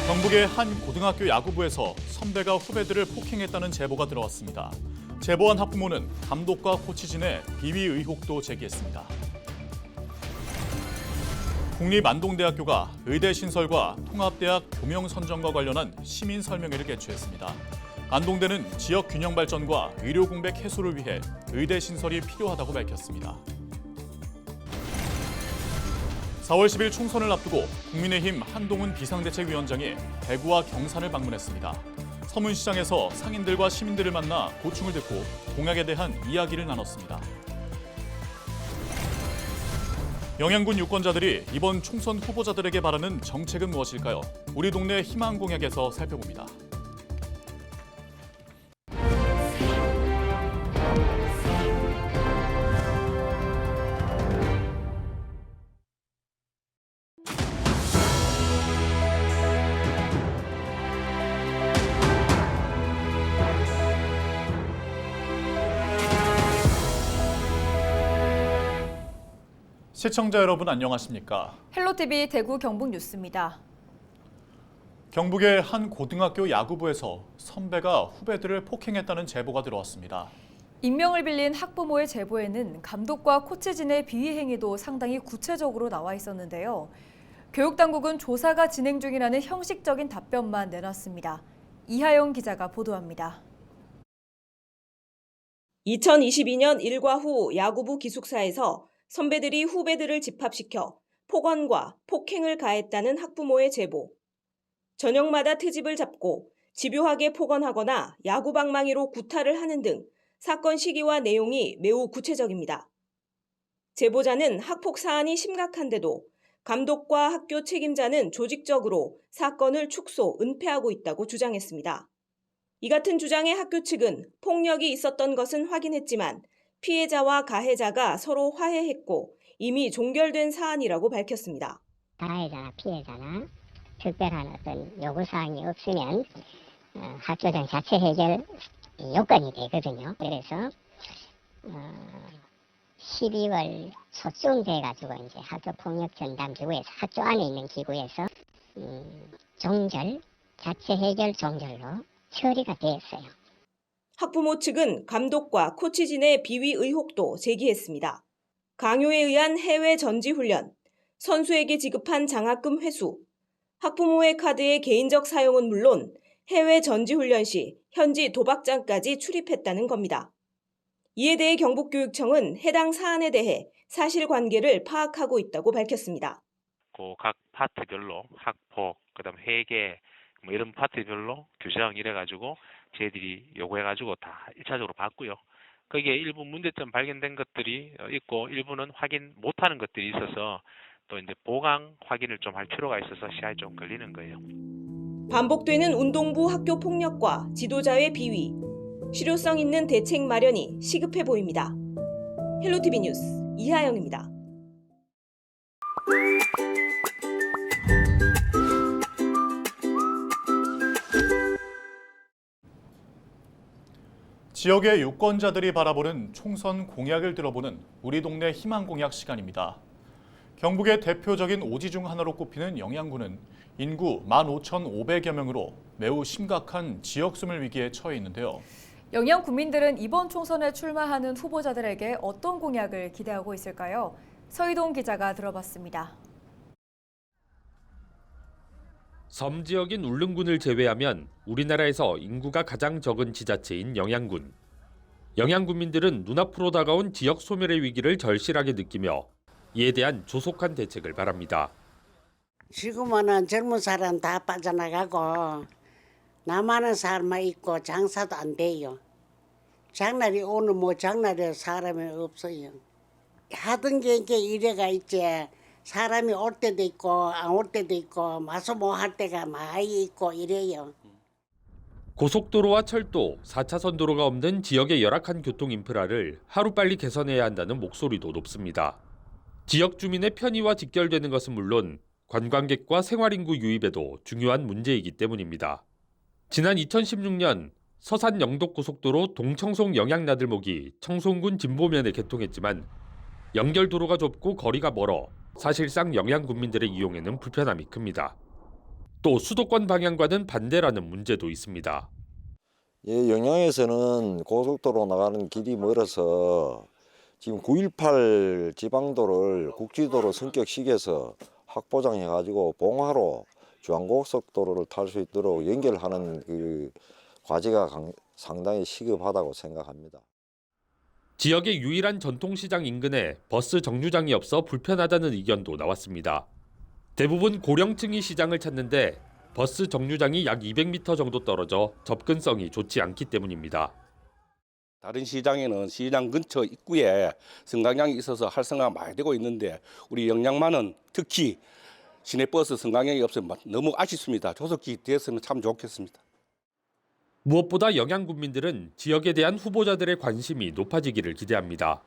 경북의 한 고등학교 야구부에서 선배가 후배들을 폭행했다는 제보가 들어왔습니다. 제보한 학부모는 감독과 코치진의 비위 의혹도 제기했습니다. 국립안동대학교가 의대 신설과 통합대학 교명 선정과 관련한 시민 설명회를 개최했습니다. 안동대는 지역 균형 발전과 의료 공백 해소를 위해 의대 신설이 필요하다고 밝혔습니다. 4월 10일 총선을 앞두고 국민의힘 한동훈 비상대책위원장이 대구와 경산을 방문했습니다. 서문시장에서 상인들과 시민들을 만나 고충을 듣고 공약에 대한 이야기를 나눴습니다. 영양군 유권자들이 이번 총선 후보자들에게 바라는 정책은 무엇일까요? 우리 동네 희망 공약에서 살펴봅니다. 시청자 여러분 안녕하십니까? 헬로티비 대구 경북 뉴스입니다. 경북의 한 고등학교 야구부에서 선배가 후배들을 폭행했다는 제보가 들어왔습니다. 익명을 빌린 학부모의 제보에는 감독과 코치진의 비위 행위도 상당히 구체적으로 나와 있었는데요. 교육당국은 조사가 진행 중이라는 형식적인 답변만 내놨습니다. 이하영 기자가 보도합니다. 2022년 일과 후 야구부 기숙사에서 선배들이 후배들을 집합시켜 폭언과 폭행을 가했다는 학부모의 제보. 저녁마다 트집을 잡고 집요하게 폭언하거나 야구 방망이로 구타를 하는 등 사건 시기와 내용이 매우 구체적입니다. 제보자는 학폭 사안이 심각한데도 감독과 학교 책임자는 조직적으로 사건을 축소, 은폐하고 있다고 주장했습니다. 이 같은 주장에 학교 측은 폭력이 있었던 것은 확인했지만 피해자와 가해자가 서로 화해했고 이미 종결된 사안이라고 밝혔습니다. 가해자나 피해자나 특별한 어떤 요구사항이 없으면 학교장 자체 해결 요건이 되거든요. 그래서 12월 초쯤 돼가지고 이제 학교 폭력 전담 기구에서 학교 안에 있는 기구에서 종결, 자체 해결 종결로 처리가 되었어요. 학부모 측은 감독과 코치진의 비위 의혹도 제기했습니다. 강요에 의한 해외 전지 훈련, 선수에게 지급한 장학금 회수, 학부모의 카드의 개인적 사용은 물론 해외 전지 훈련 시 현지 도박장까지 출입했다는 겁니다. 이에 대해 경북교육청은 해당 사안에 대해 사실관계를 파악하고 있다고 밝혔습니다. 각 파트별로 학폭, 그다음 회계 이런 파트별로 규정 이래가지고 저희들이 요구해가지고 다 1차적으로 봤고요. 거기에 일부 문제점 발견된 것들이 있고 일부는 확인 못하는 것들이 있어서 또 이제 보강 확인을 좀 할 필요가 있어서 시간이 좀 걸리는 거예요. 반복되는 운동부 학교 폭력과 지도자의 비위, 실효성 있는 대책 마련이 시급해 보입니다. 헬로티비 뉴스 이하영입니다. 지역의 유권자들이 바라보는 총선 공약을 들어보는 우리 동네 희망 공약 시간입니다. 경북의 대표적인 오지 중 하나로 꼽히는 영양군은 인구 15,500여 명으로 매우 심각한 지역 소멸 위기에 처해 있는데요. 영양 군민들은 이번 총선에 출마하는 후보자들에게 어떤 공약을 기대하고 있을까요? 서희동 기자가 들어봤습니다. 섬 지역인 울릉군을 제외하면 우리나라에서 인구가 가장 적은 지자체인 영양군. 영양군민들은 눈앞으로 다가온 지역 소멸의 위기를 절실하게 느끼며 이에 대한 조속한 대책을 바랍니다. 지금은 젊은 사람 다 빠져나가고 남아는 사람만 있고 장사도 안 돼요. 장날이 오늘 장날에 사람이 없어요. 하던 게 이래가 있지. 사람이 올 때도 있고 안 올 때도 있고 마소 뭐 할 때가 많이 있고 이래요. 고속도로와 철도, 4차선 도로가 없는 지역의 열악한 교통 인프라를 하루빨리 개선해야 한다는 목소리도 높습니다. 지역 주민의 편의와 직결되는 것은 물론 관광객과 생활인구 유입에도 중요한 문제이기 때문입니다. 지난 2016년 서산 영덕고속도로 동청송 영양나들목이 청송군 진보면에 개통했지만 연결도로가 좁고 거리가 멀어 사실상 영양군민들의 이용에는 불편함이 큽니다. 또 수도권 방향과는 반대라는 문제도 있습니다. 예, 영양에서는 고속도로 나가는 길이 멀어서 지금 918 지방도를 국지도로 승격시켜서 확보장해가지고 봉화로 중앙고속도로를 탈 수 있도록 연결하는 그 과제가 상당히 시급하다고 생각합니다. 지역의 유일한 전통시장 인근에 버스 정류장이 없어 불편하다는 의견도 나왔습니다. 대부분 고령층이 시장을 찾는데 버스 정류장이 약 200m 정도 떨어져 접근성이 좋지 않기 때문입니다. 다른 시장에는 시장 근처 입구에 승강장이 있어서 활성화가 많이 되고 있는데 우리 영양만은 특히 시내버스 승강장이 없어서 너무 아쉽습니다. 조속히 됐으면 참 좋겠습니다. 무엇보다 영양군민들은 지역에 대한 후보자들의 관심이 높아지기를 기대합니다.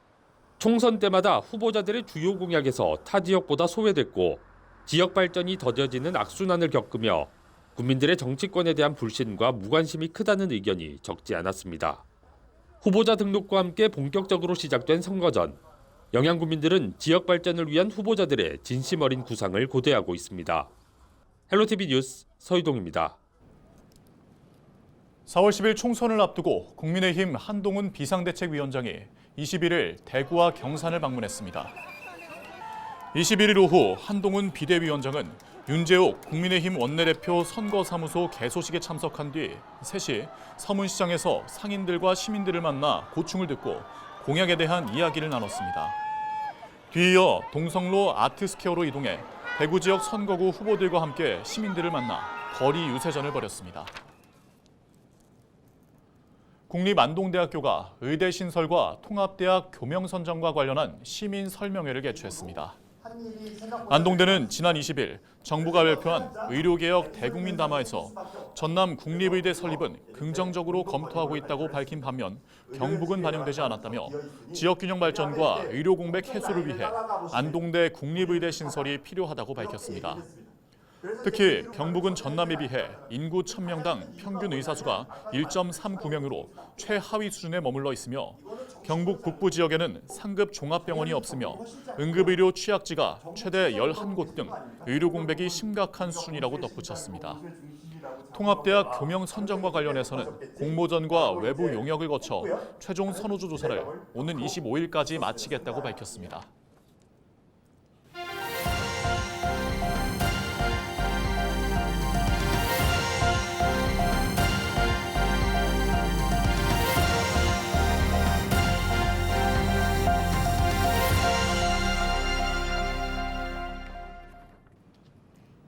총선 때마다 후보자들의 주요 공약에서 타 지역보다 소외됐고 지역 발전이 더뎌지는 악순환을 겪으며 국민들의 정치권에 대한 불신과 무관심이 크다는 의견이 적지 않았습니다. 후보자 등록과 함께 본격적으로 시작된 선거전. 영양군민들은 지역 발전을 위한 후보자들의 진심 어린 구상을 고대하고 있습니다. 헬로티비 뉴스 서희동입니다. 4월 10일 총선을 앞두고 국민의힘 한동훈 비상대책위원장이 21일 대구와 경산을 방문했습니다. 21일 오후 한동훈 비대위원장은 윤재옥 국민의힘 원내대표 선거사무소 개소식에 참석한 뒤 3시 서문시장에서 상인들과 시민들을 만나 고충을 듣고 공약에 대한 이야기를 나눴습니다. 뒤이어 동성로 아트스퀘어로 이동해 대구 지역 선거구 후보들과 함께 시민들을 만나 거리 유세전을 벌였습니다. 국립안동대학교가 의대 신설과 통합대학 교명 선정과 관련한 시민 설명회를 개최했습니다. 안동대는 지난 20일 정부가 발표한 의료개혁 대국민 담화에서 전남 국립의대 설립은 긍정적으로 검토하고 있다고 밝힌 반면 경북은 반영되지 않았다며 지역균형 발전과 의료 공백 해소를 위해 안동대 국립의대 신설이 필요하다고 밝혔습니다. 특히 경북은 전남에 비해 인구 1000명당 평균 의사수가 1.39명으로 최하위 수준에 머물러 있으며 경북 북부 지역에는 상급 종합병원이 없으며 응급의료 취약지가 최대 11곳 등 의료 공백이 심각한 수준이라고 덧붙였습니다. 통합대학 교명 선정과 관련해서는 공모전과 외부 용역을 거쳐 최종 선호주 조사를 오는 25일까지 마치겠다고 밝혔습니다.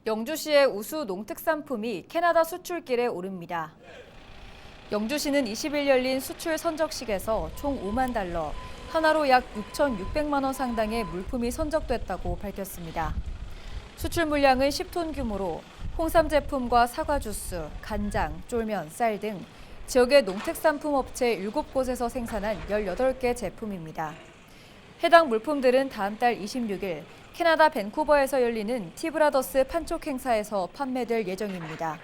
영주시의 우수 농특산품이 캐나다 수출길에 오릅니다. 영주시는 20일 열린 수출 선적식에서 총 5만 달러, 하나로 약 6,600만 원 상당의 물품이 선적됐다고 밝혔습니다. 수출 물량은 10톤 규모로 홍삼 제품과 사과 주스, 간장, 쫄면, 쌀 등 지역의 농특산품 업체 7곳에서 생산한 18개 제품입니다. 해당 물품들은 다음 달 26일 캐나다 밴쿠버에서 열리는 티브라더스 판촉 행사에서 판매될 예정입니다.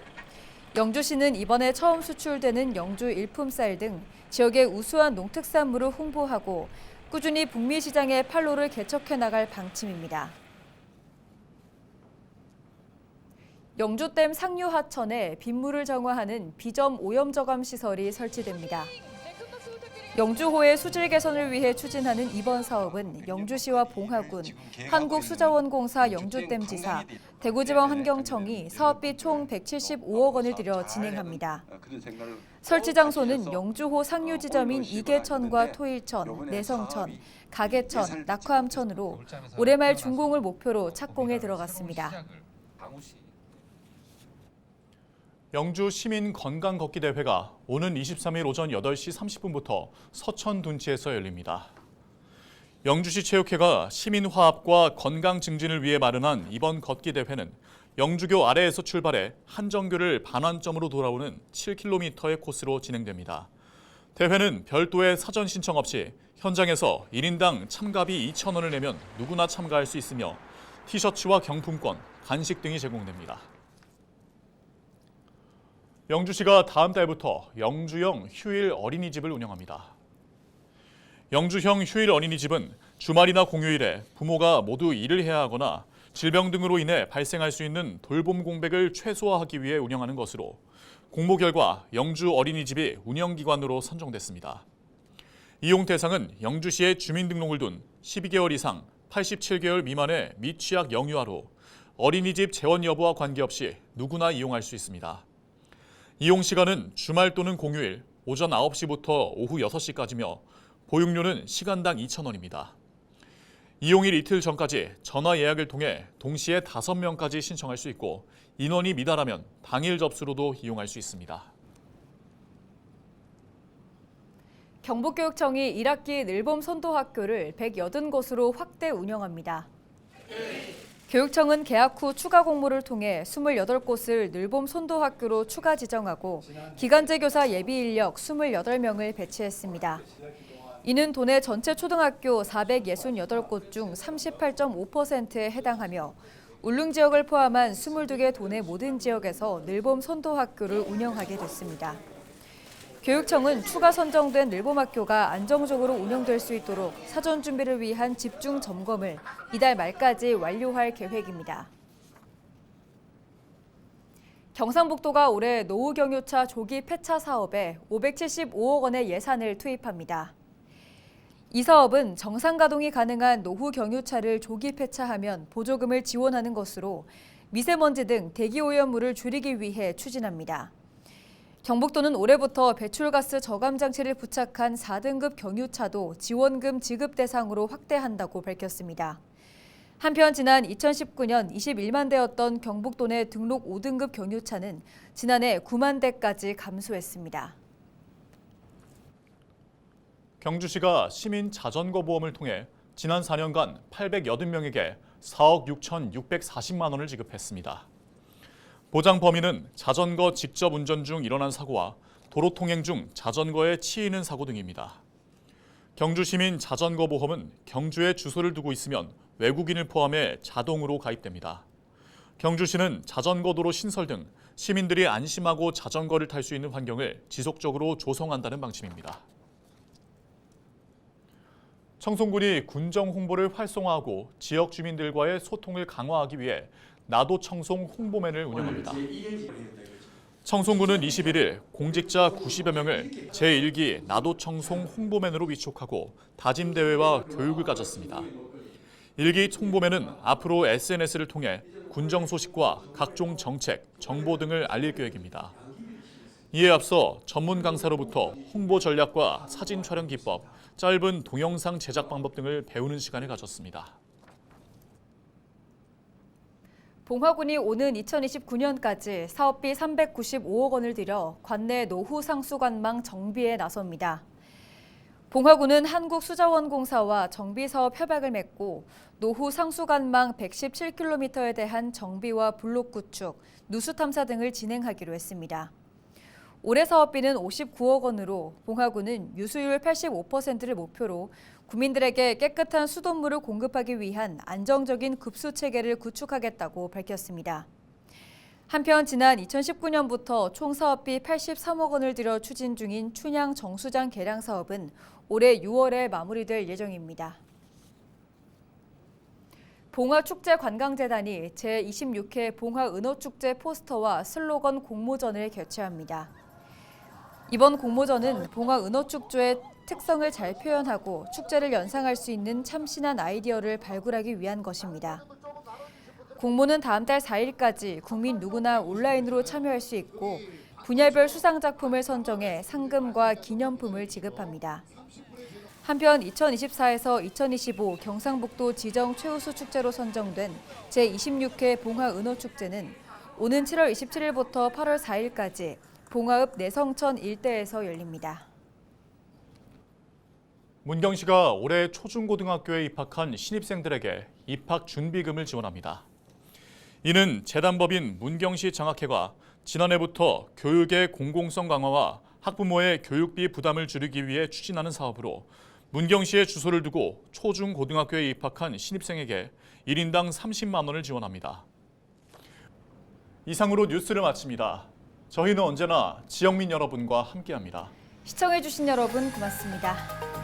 영주시는 이번에 처음 수출되는 영주 일품쌀 등 지역의 우수한 농특산물을 홍보하고 꾸준히 북미 시장의 판로를 개척해 나갈 방침입니다. 영주댐 상류 하천에 빗물을 정화하는 비점 오염 저감 시설이 설치됩니다. 영주호의 수질 개선을 위해 추진하는 이번 사업은 영주시와 봉화군, 한국수자원공사 영주댐지사, 대구지방환경청이 사업비 총 175억 원을 들여 진행합니다. 설치 장소는 영주호 상류 지점인 이계천과 토일천, 내성천, 가계천, 낙화암천으로 올해 말 준공을 목표로 착공에 들어갔습니다. 영주 시민 건강 걷기 대회가 오는 23일 오전 8시 30분부터 서천 둔치에서 열립니다. 영주시 체육회가 시민 화합과 건강 증진을 위해 마련한 이번 걷기 대회는 영주교 아래에서 출발해 한정교를 반환점으로 돌아오는 7km의 코스로 진행됩니다. 대회는 별도의 사전 신청 없이 현장에서 1인당 참가비 2,000원을 내면 누구나 참가할 수 있으며 티셔츠와 경품권, 간식 등이 제공됩니다. 영주시가 다음 달부터 영주형 휴일 어린이집을 운영합니다. 영주형 휴일 어린이집은 주말이나 공휴일에 부모가 모두 일을 해야 하거나 질병 등으로 인해 발생할 수 있는 돌봄 공백을 최소화하기 위해 운영하는 것으로 공모 결과 영주 어린이집이 운영기관으로 선정됐습니다. 이용 대상은 영주시에 주민등록을 둔 12개월 이상 87개월 미만의 미취학 영유아로 어린이집 재원 여부와 관계없이 누구나 이용할 수 있습니다. 이용 시간은 주말 또는 공휴일 오전 9시부터 오후 6시까지며 보육료는 시간당 2,000원입니다. 이용일 이틀 전까지 전화 예약을 통해 동시에 5명까지 신청할 수 있고 인원이 미달하면 당일 접수로도 이용할 수 있습니다. 경북교육청이 1학기 늘봄 선도학교를 180곳으로 확대 운영합니다. 교육청은 개학 후 추가 공모를 통해 28곳을 늘봄 선도학교로 추가 지정하고 기간제 교사 예비 인력 28명을 배치했습니다. 이는 도내 전체 초등학교 468곳 중 38.5%에 해당하며 울릉 지역을 포함한 22개 도내 모든 지역에서 늘봄 선도학교를 운영하게 됐습니다. 교육청은 추가 선정된 늘봄학교가 안정적으로 운영될 수 있도록 사전 준비를 위한 집중 점검을 이달 말까지 완료할 계획입니다. 경상북도가 올해 노후경유차 조기 폐차 사업에 575억 원의 예산을 투입합니다. 이 사업은 정상 가동이 가능한 노후 경유차를 조기 폐차하면 보조금을 지원하는 것으로 미세먼지 등 대기오염물을 줄이기 위해 추진합니다. 경북도는 올해부터 배출가스 저감 장치를 부착한 4등급 경유차도 지원금 지급 대상으로 확대한다고 밝혔습니다. 한편 지난 2019년 21만 대였던 경북도 내 등록 5등급 경유차는 지난해 9만 대까지 감소했습니다. 경주시가 시민 자전거 보험을 통해 지난 4년간 880명에게 4억 6,640만 원을 지급했습니다. 보장 범위는 자전거 직접 운전 중 일어난 사고와 도로 통행 중 자전거에 치이는 사고 등입니다. 경주시민 자전거 보험은 경주에 주소를 두고 있으면 외국인을 포함해 자동으로 가입됩니다. 경주시는 자전거 도로 신설 등 시민들이 안심하고 자전거를 탈 수 있는 환경을 지속적으로 조성한다는 방침입니다. 청송군이 군정 홍보를 활성화하고 지역 주민들과의 소통을 강화하기 위해 나도 청송 홍보맨을 운영합니다. 청송군은 21일 공직자 90여 명을 제1기 나도 청송 홍보맨으로 위촉하고 다짐 대회와 교육을 가졌습니다. 1기 홍보맨은 앞으로 SNS를 통해 군정 소식과 각종 정책, 정보 등을 알릴 계획입니다. 이에 앞서 전문 강사로부터 홍보 전략과 사진 촬영 기법, 짧은 동영상 제작 방법 등을 배우는 시간을 가졌습니다. 봉화군이 오는 2029년까지 사업비 395억 원을 들여 관내 노후 상수관망 정비에 나섭니다. 봉화군은 한국수자원공사와 정비사업 협약을 맺고 노후 상수관망 117km에 대한 정비와 블록 구축, 누수 탐사 등을 진행하기로 했습니다. 올해 사업비는 59억 원으로 봉화군은 유수율 85%를 목표로 구민들에게 깨끗한 수돗물을 공급하기 위한 안정적인 급수 체계를 구축하겠다고 밝혔습니다. 한편 지난 2019년부터 총 사업비 83억 원을 들여 추진 중인 춘향 정수장 개량 사업은 올해 6월에 마무리될 예정입니다. 봉화축제관광재단이 제26회 봉화은어축제 포스터와 슬로건 공모전을 개최합니다. 이번 공모전은 봉화은어축제의 특성을 잘 표현하고 축제를 연상할 수 있는 참신한 아이디어를 발굴하기 위한 것입니다. 공모는 다음 달 4일까지 국민 누구나 온라인으로 참여할 수 있고 분야별 수상작품을 선정해 상금과 기념품을 지급합니다. 한편 2024에서 2025 경상북도 지정 최우수 축제로 선정된 제26회 봉화은어축제는 오는 7월 27일부터 8월 4일까지 봉화읍 내성천 일대에서 열립니다. 문경시가 올해 초중고등학교에 입학한 신입생들에게 입학 준비금을 지원합니다. 이는 재단법인 문경시 장학회가 지난해부터 교육의 공공성 강화와 학부모의 교육비 부담을 줄이기 위해 추진하는 사업으로 문경시에 주소를 두고 초중고등학교에 입학한 신입생에게 1인당 30만 원을 지원합니다. 이상으로 뉴스를 마칩니다. 저희는 언제나 지역민 여러분과 함께합니다. 시청해주신 여러분 고맙습니다.